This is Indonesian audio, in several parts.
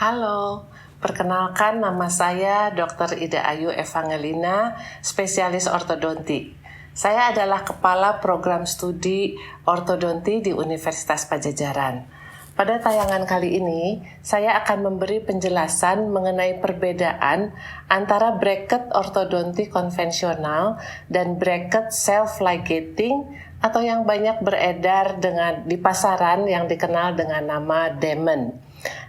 Halo, perkenalkan nama saya Dr. Ida Ayu Evangelina, spesialis ortodonti. Saya adalah Kepala Program Studi Ortodonti di Universitas Padjadjaran. Pada tayangan kali ini, saya akan memberi penjelasan mengenai perbedaan antara bracket ortodonti konvensional dan bracket self-ligating atau yang banyak beredar di pasaran yang dikenal dengan nama Damon.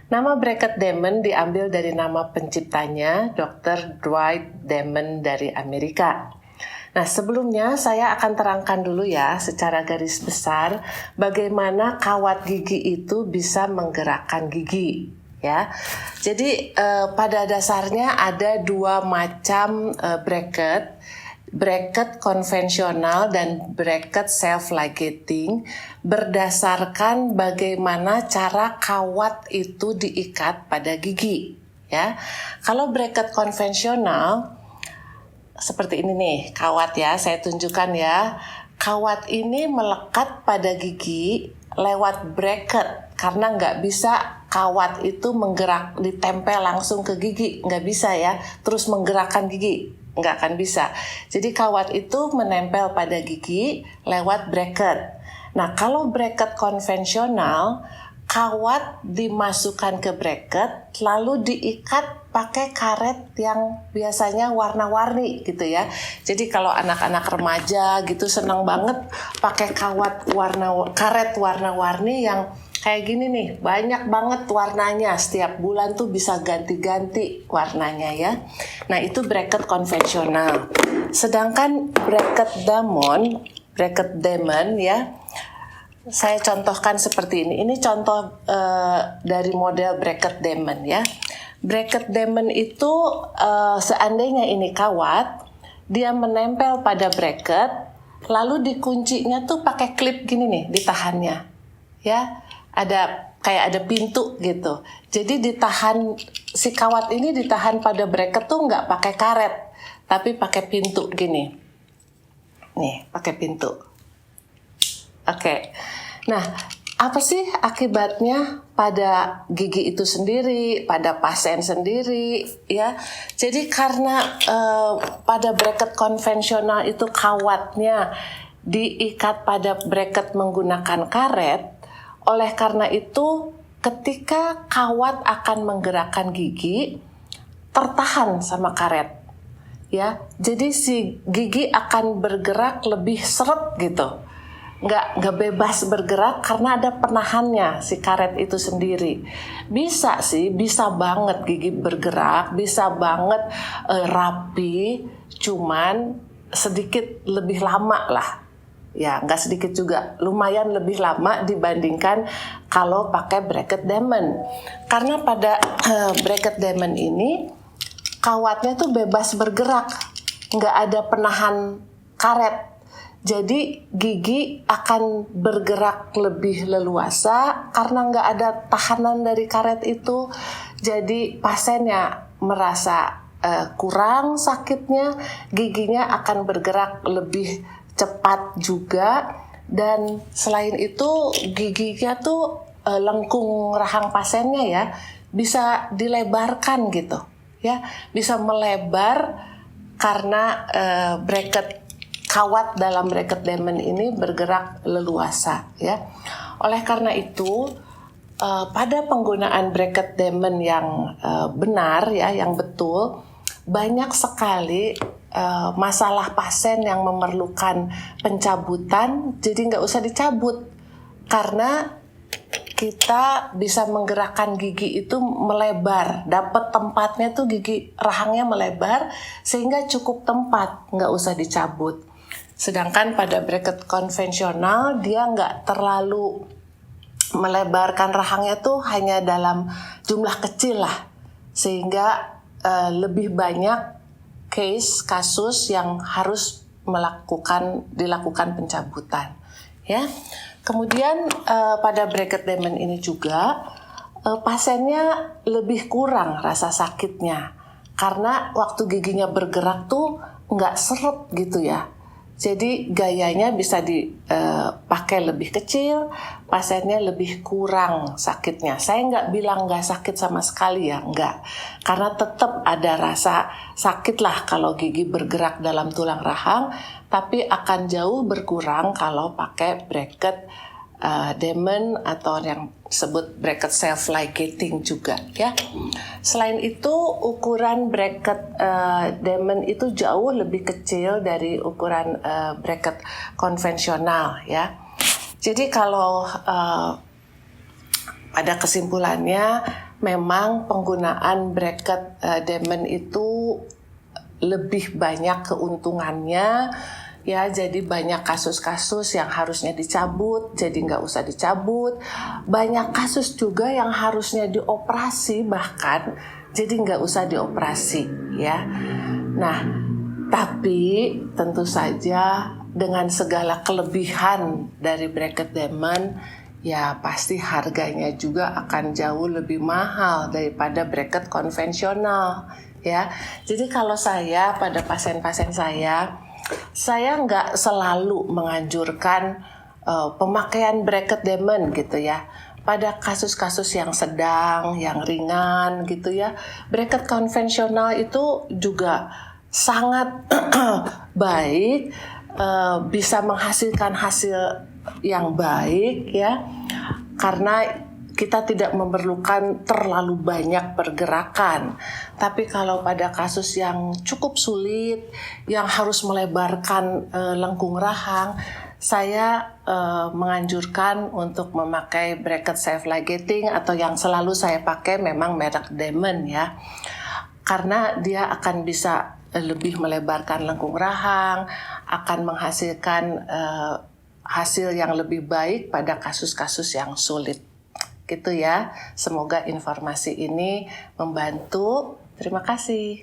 Nama bracket Damon diambil dari nama penciptanya, Dr. Dwight Damon dari Amerika. Nah, sebelumnya saya akan terangkan dulu ya secara garis besar bagaimana kawat gigi itu bisa menggerakkan gigi. Ya, jadi pada dasarnya ada dua macam bracket konvensional dan bracket self-ligating berdasarkan bagaimana cara kawat itu diikat pada gigi. Ya, kalau bracket konvensional seperti ini nih kawat ya, saya tunjukkan ya. Kawat ini melekat pada gigi lewat bracket karena nggak bisa kawat itu ditempel langsung ke gigi, nggak bisa ya, terus menggerakkan gigi. Nggak akan bisa. Jadi kawat itu menempel pada gigi lewat bracket. Nah, kalau bracket konvensional, kawat dimasukkan ke bracket lalu diikat pakai karet yang biasanya warna-warni gitu ya. Jadi kalau anak-anak remaja gitu senang banget pakai karet warna-warni yang kayak gini nih, banyak banget warnanya, setiap bulan tuh bisa ganti-ganti warnanya ya. Nah, itu bracket konvensional. Sedangkan bracket Damon ya, saya contohkan seperti ini. Ini contoh dari model bracket Damon ya. Bracket Damon itu seandainya ini kawat, dia menempel pada bracket, lalu dikuncinya tuh pakai klip gini nih, ditahannya ya. Ada pintu gitu. Jadi si kawat ini ditahan pada bracket tuh nggak pakai karet, tapi pakai pintu gini. Nih, pakai pintu. Oke. Nah, apa sih akibatnya pada gigi itu sendiri, pada pasien sendiri ya? Jadi karena pada bracket konvensional itu kawatnya diikat pada bracket menggunakan karet. Oleh karena itu, ketika kawat akan menggerakkan gigi, tertahan sama karet, ya. Jadi si gigi akan bergerak lebih seret gitu, nggak bebas bergerak karena ada penahannya si karet itu sendiri. Bisa banget gigi bergerak, bisa banget rapi, cuman sedikit lebih lama lah. Ya, nggak sedikit juga, lumayan lebih lama dibandingkan kalau pakai bracket Damon. Karena pada bracket Damon ini kawatnya tuh bebas bergerak, nggak ada penahan karet. Jadi gigi akan bergerak lebih leluasa karena nggak ada tahanan dari karet itu. Jadi pasiennya merasa kurang sakitnya, giginya akan bergerak lebih cepat juga, dan selain itu giginya tuh lengkung rahang pasiennya ya bisa dilebarkan gitu ya, bisa melebar karena kawat dalam bracket Damon ini bergerak leluasa ya. Oleh karena itu pada penggunaan bracket Damon yang benar ya, yang betul, banyak sekali masalah pasien yang memerlukan pencabutan, jadi nggak usah dicabut karena kita bisa menggerakkan gigi itu melebar, dapat tempatnya tuh gigi rahangnya melebar sehingga cukup tempat, nggak usah dicabut. Sedangkan pada bracket konvensional dia nggak terlalu melebarkan rahangnya tuh hanya dalam jumlah kecil lah, sehingga lebih banyak kasus yang harus dilakukan pencabutan ya. Kemudian pada bracket Damon ini juga pasiennya lebih kurang rasa sakitnya karena waktu giginya bergerak tuh nggak seret gitu ya. Jadi gayanya bisa dipakai lebih kecil, pasiennya lebih kurang sakitnya. Saya nggak bilang nggak sakit sama sekali ya, nggak. Karena tetap ada rasa sakit lah kalau gigi bergerak dalam tulang rahang, tapi akan jauh berkurang kalau pakai bracket Damon atau yang disebut bracket self-ligating juga ya. Selain itu ukuran bracket Damon itu jauh lebih kecil dari ukuran bracket konvensional ya. Jadi kalau pada kesimpulannya memang penggunaan bracket Damon itu lebih banyak keuntungannya. Ya, jadi banyak kasus-kasus yang harusnya dicabut, jadi nggak usah dicabut. Banyak kasus juga yang harusnya dioperasi bahkan, jadi nggak usah dioperasi, ya. Nah, tapi tentu saja dengan segala kelebihan dari bracket Damon, ya pasti harganya juga akan jauh lebih mahal daripada bracket konvensional, ya. Jadi kalau saya pada pasien-pasien saya nggak selalu menganjurkan pemakaian bracket Damon gitu ya. Pada kasus-kasus yang sedang, yang ringan gitu ya, bracket konvensional itu juga sangat baik, bisa menghasilkan hasil yang baik ya, karena kita tidak memerlukan terlalu banyak pergerakan. Tapi kalau pada kasus yang cukup sulit, yang harus melebarkan lengkung rahang, saya menganjurkan untuk memakai bracket self-ligating atau yang selalu saya pakai memang merek Damon ya. Karena dia akan bisa lebih melebarkan lengkung rahang, akan menghasilkan hasil yang lebih baik pada kasus-kasus yang sulit. Gitu ya, semoga informasi ini membantu. Terima kasih.